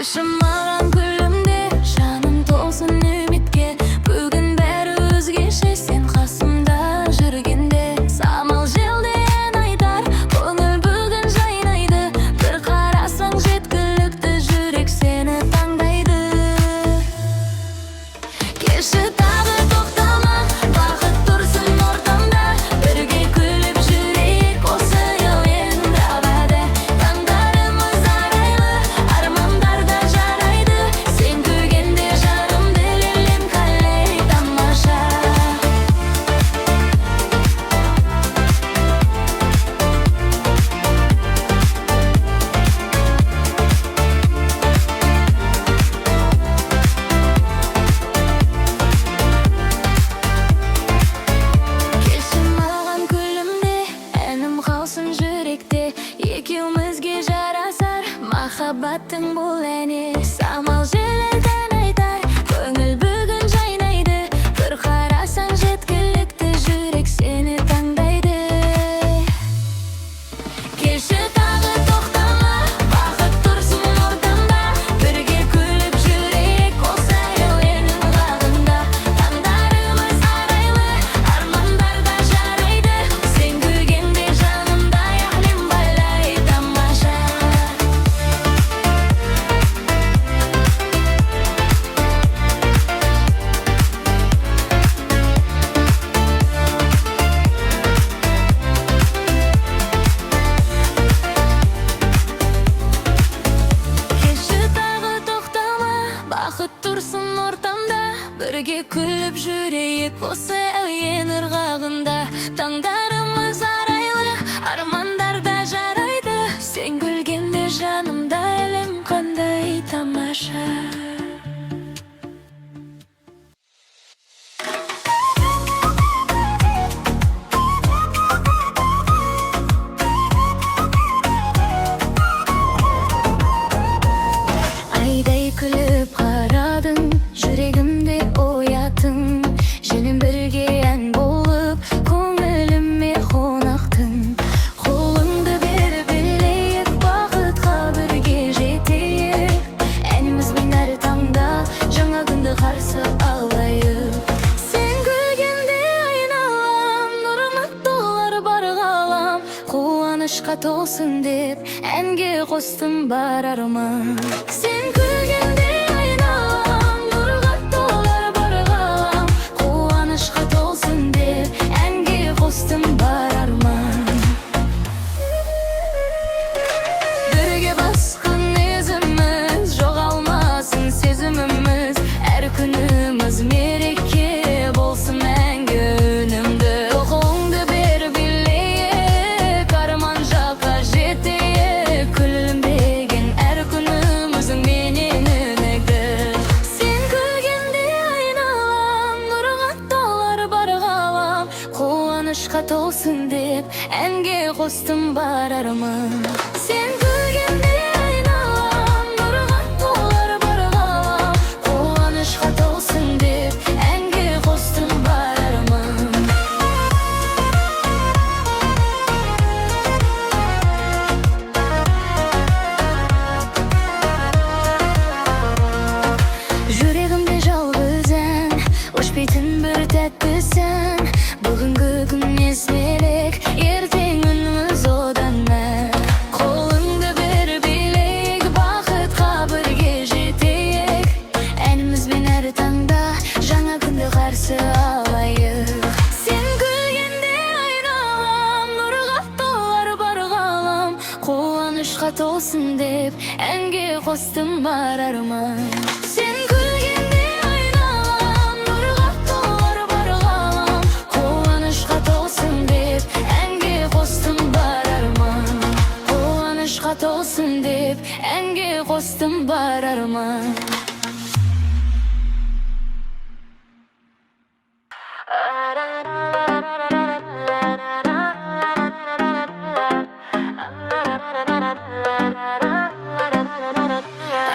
Yaşamagan күлімде жаным толсын үмітке. Бүгін бәрі өзгеше сен қасымда жүргенде. Самал желде ән айтар, көңіл бүгін жайнайды. Бір қарасаң жеткілікті, жүрек сені таңдайды. Келші тағы тоқтама, бақыт тұрсын ортамда. Бірге күліп жүрейік осы әуен абады. Таңдарымыз арайлы, армандар да жарайды. Сен күлгенде жанымды лелем қалай тамаша. Келші маған күлімде, әнім қалсын жүректе. Екеумізге жарасар махаббаттың бұл әні. Самал желден айтар, көңіл бүгін жайнайды. Бір қарасаң жеткілікті, жүрек сені таңдайды. Келші тағы тоқтама, бақыт тұрсын ортамда. Бірге күліп жүрейік осы әуеннің бағында. Таңдарымыз арайлы, армандар да жарайды. Сен күлгенде жанымда әлем байлай тамаша. Келші тағы тоқтама, бақыт тұрсын ортамда. Бірге күліп жүрейік осы әуен ырғағында. Таңдарымыз арайлы, армандар да жарайды. Сен күлгенде жанымда әлем қандай тамаша. Айдай күліп қарадың, жүрегімде оятың. Женім бірге ән болып, көңіліме қонақтың. Қолыңды бер билейік, бақытқа бірге жетейік. Әнімізбен әр таңда жаңа күнді қарсы алайық. Сен күлгенде айналам, нұрына толар бар ғалам. Қуанышқа толсын деп әнге қостым бар арман. Сен күлгенде айналам, нұрға толар бар ғалам. Қуанышқа толсын деп әнге қостым бар арман. Бірге басқан ізіміз, жоғалмасын сезіміміз. Әр күніміз мереке болсын мәңгі үнімді. Қолыңды бер билейік, арман жаққа жетейік. Күлімдеген әр күніміздің менен үнікті. Сен күлгенде айналам, нұрға толар бар ғалам. Қуанышқа толсын деп әнге қостым бар арман. Сен күлгенде айналам, нұрға толар бар ғалам. Қуанышқа толсын деп әнге қостым бар арман. Жүрегімде жалғыз ән, өшпейтін бір тәтті сән. Бүгінгі күн естелік, ертең үніміз одан мән. Қолыңды бер билейік, бақытқа бірге жетейік. Әнімізбен әр таңда жаңа күнді қарсы алайық. Сен күлгенде айналам, нұрға толар бар ғалам. Қуанышқа толсын деп әнге қостым бар арман. Сен күлгенде айналам, нұрға толар бар ғалам. Қуанышқа толсын деп әнге қостым бар арман. Қуанышқа толсын деп әнге қостым бар арман.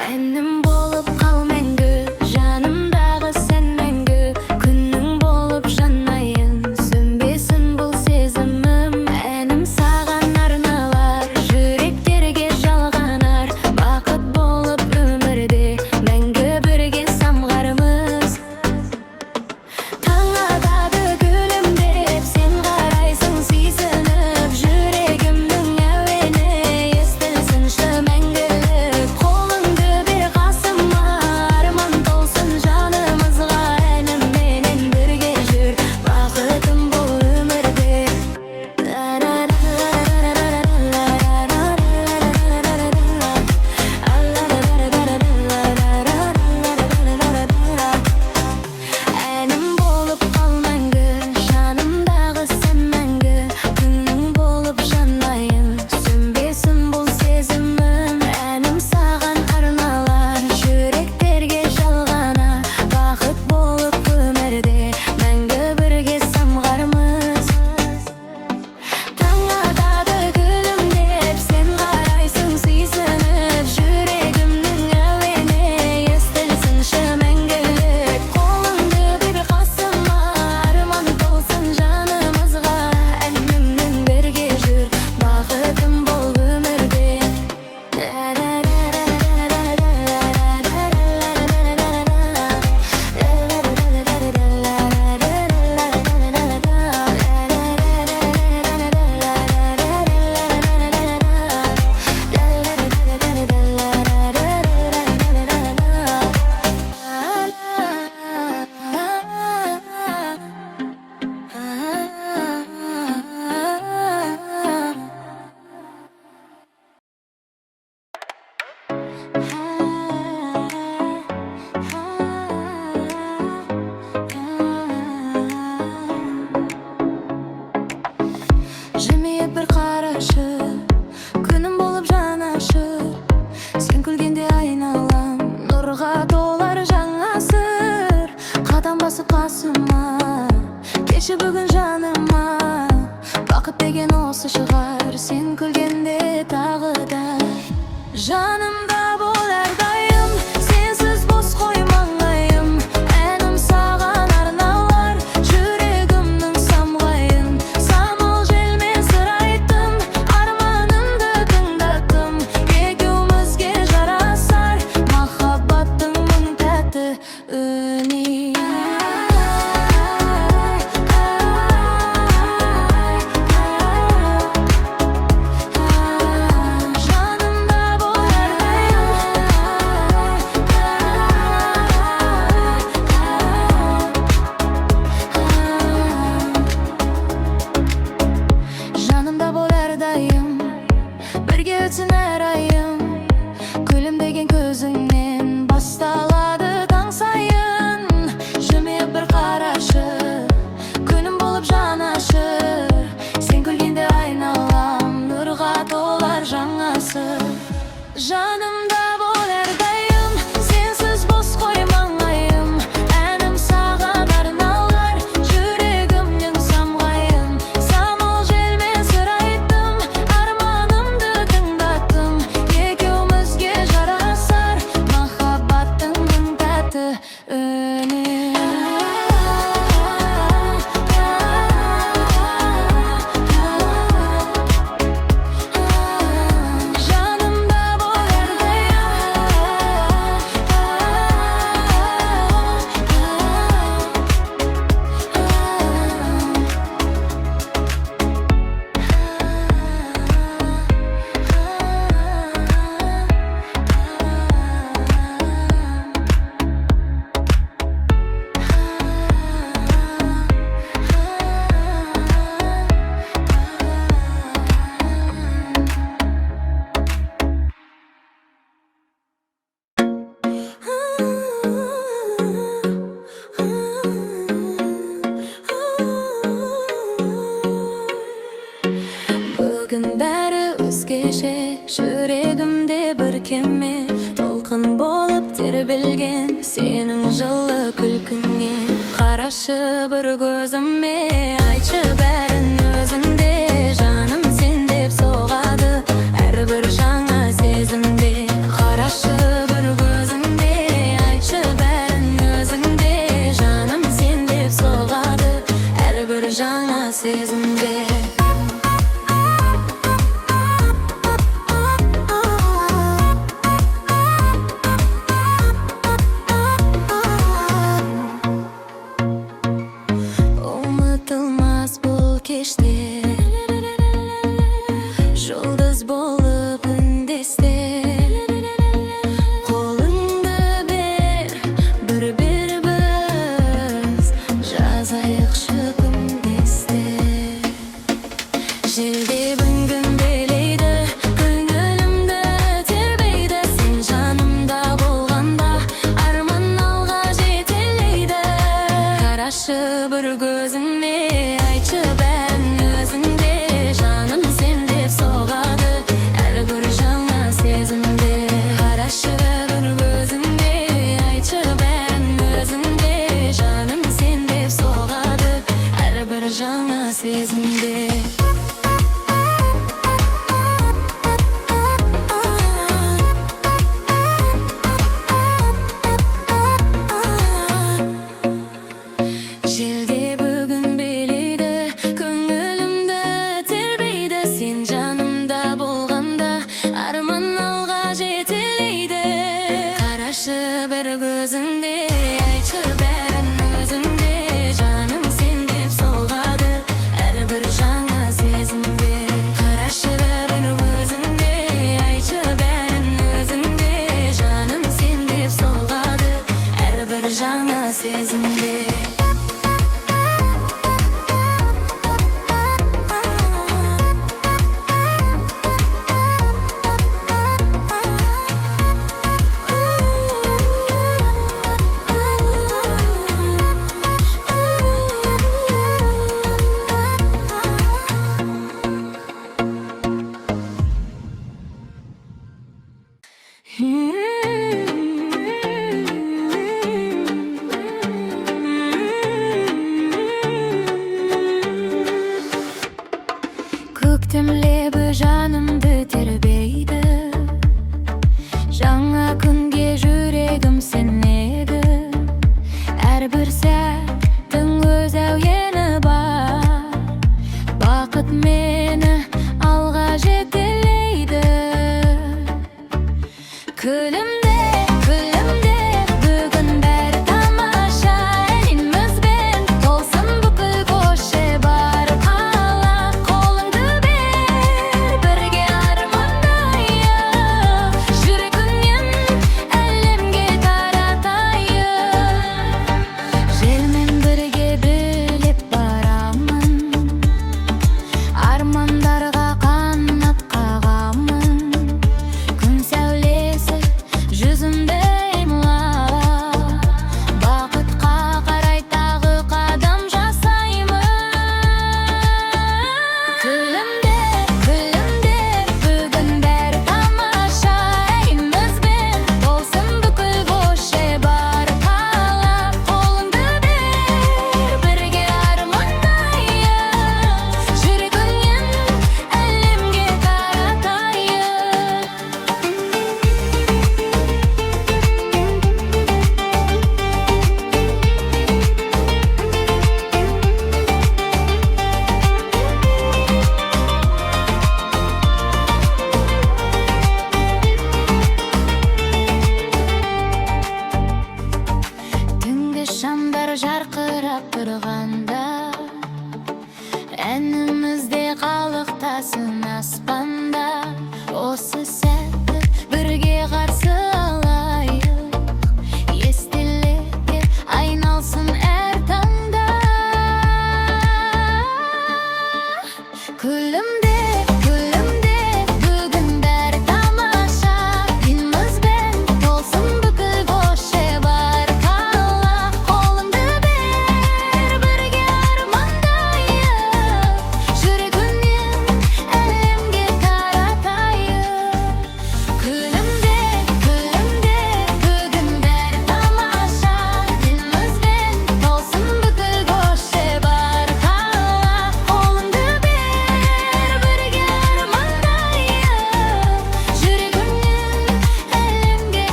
Әнім болып қал мәңгі, жанымдағы сән мәңгі. Күннің болып жанайын, сөнбесін бұл сезімім. Әнім саған арналар, жүректерге жалғанар. Бақыт болып өмір Айтшы бүгін жаныма, бақыт деген осы шығар, сен күлгенде тағы да. Жанымда бол әрдайым, сенсіз бос қоймаңайым. Әнім саған арналар, жүрегімнің самғайын. Самал желмен сыр айттым, арманымды тыңдаттым. Екеумізге жарасар, махаббаттың мың тәтті үні. Бірге өтсін әр айым, күлімдеген көзіңнен басталады таң сайын. Жымиып бір қарашы, күнім болып жанашыр. Сен күлгенде айналам, нұрға толар жаңасы. Жанымда бол әрдайым, сенсіз бос қоймаңайым. Әнім саған арналар, жүрегімнің самғайын. Самал желмен сыр айттым, арманымды тыңдаттым. Екеумізге жарасар, махаббаттың мың тәтті үні. Бүгін бәрі өзгеше, жүрегімде бір кеме. Толқын болып тербелген сенің жылы күлкіңе. Қарашы бір көзіме, айтшы бәрін өзіңде. Жаным сен деп соғады, әрбір жаңа сезімде. Қарашы бір көзіңде, айтшы бәрін өзіңде. Жаным сен деп соғады, әрбір жаңа сезімде. Ұмытылмас бұл кеште, жұлдыз болып үндесте. Қолыңды бер, бір біз жазайықшы күндесте. Желде бүнгін белейді, көңілімді тербейді. Сен жанымда болғанда, арман алға жетелейді. Қарашы бір көзіңе, айтшы бәрін өзіңде. Жаным сен деп соғады, әрбір жаңа сезімде. Қарашы бір көзіңе, айтшы бәрін өзіңде. Жаным сен деп соғады, әрбір жаңа сезімде. Желде бүгін белейді, көңілімді тербейді. Сен жанымда болғанда, арман алға жетелейді. Қарашы бір көзіңде, айтшы бәрін өзіңде. Жаным сен деп соғады, әрбір жаңа жанымды тербейді. Жаңа күнге жүрегім сенеді. Әрбір сәттің өз әуені бар. Бақыт мені алға жетелейді. Күлімде, күлімде, бүгін бәрі тамаша. Әлемізбен толсын бүкіл көше бар. Қала қолыңды бер, бірге армандайық. Жүрегіңнен әлемге таратайық. Желмен бірге билеп барамын, армандарға қанат қағамын. Күн сәулесі жүзімді имлап, бақытқа қарай тағы қадам жасаймын. Күлімде, күлімде, бүгін бәрі тамаша. Әлемізбен толсын бүкіл көше бар. Қала қолыңды бер, бірге армандайық. Жүрегіңнен әлемге таратайық. Түнгі шамдар жарқырап тұрғанда, әнімізде қалықтасын аспанда. Осы сәтті бірге қарсы алайық, естелікке айналсын әр таңда. Күлімде, күлімде, бүгін бәрі тамаша. Елімізбен толсын бүкіл көше бар. Қала қолыңды бер, бірге армандайық. Жүрегіңнен әлемге таратайық. Күлімде, күлімде, бүгін бәрі тамаша. Елімізбен толсын бүкіл көше бар. Қала қолыңды бер, бірге армандайық. Жүрегіңнен әлемге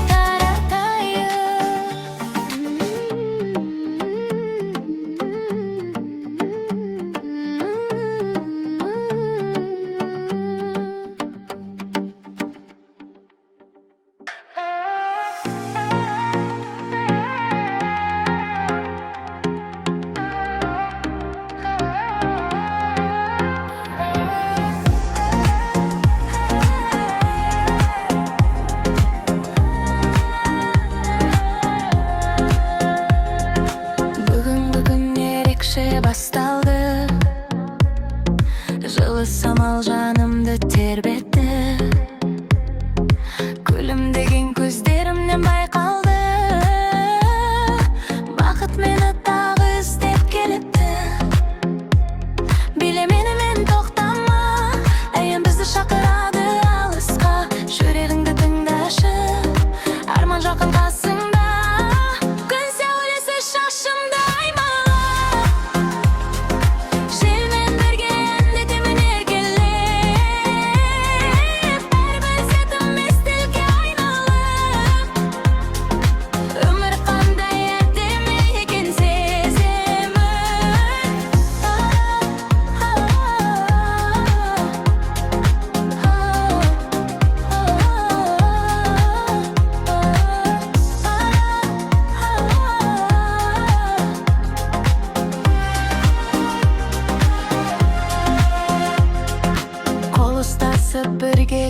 Бүгінгі күн ерекше басталды. Жылы самал жанымды тербетті. Күлімдеген көздерімнен байқалды. Бақыт мені тағы іздеп келеді. Биле менімен тоқтама, әйем бізді шақырады алысқа. Жүрегіңді тыңдашы, арман жақын қасыңда. Күн сәулесі шашымды аймалап, желмен бірге әндетемін еркелеп. Әрбір сәтім естелікке айналып, өмір қандай әдемі екен сеземін. Қол ұстасып бірге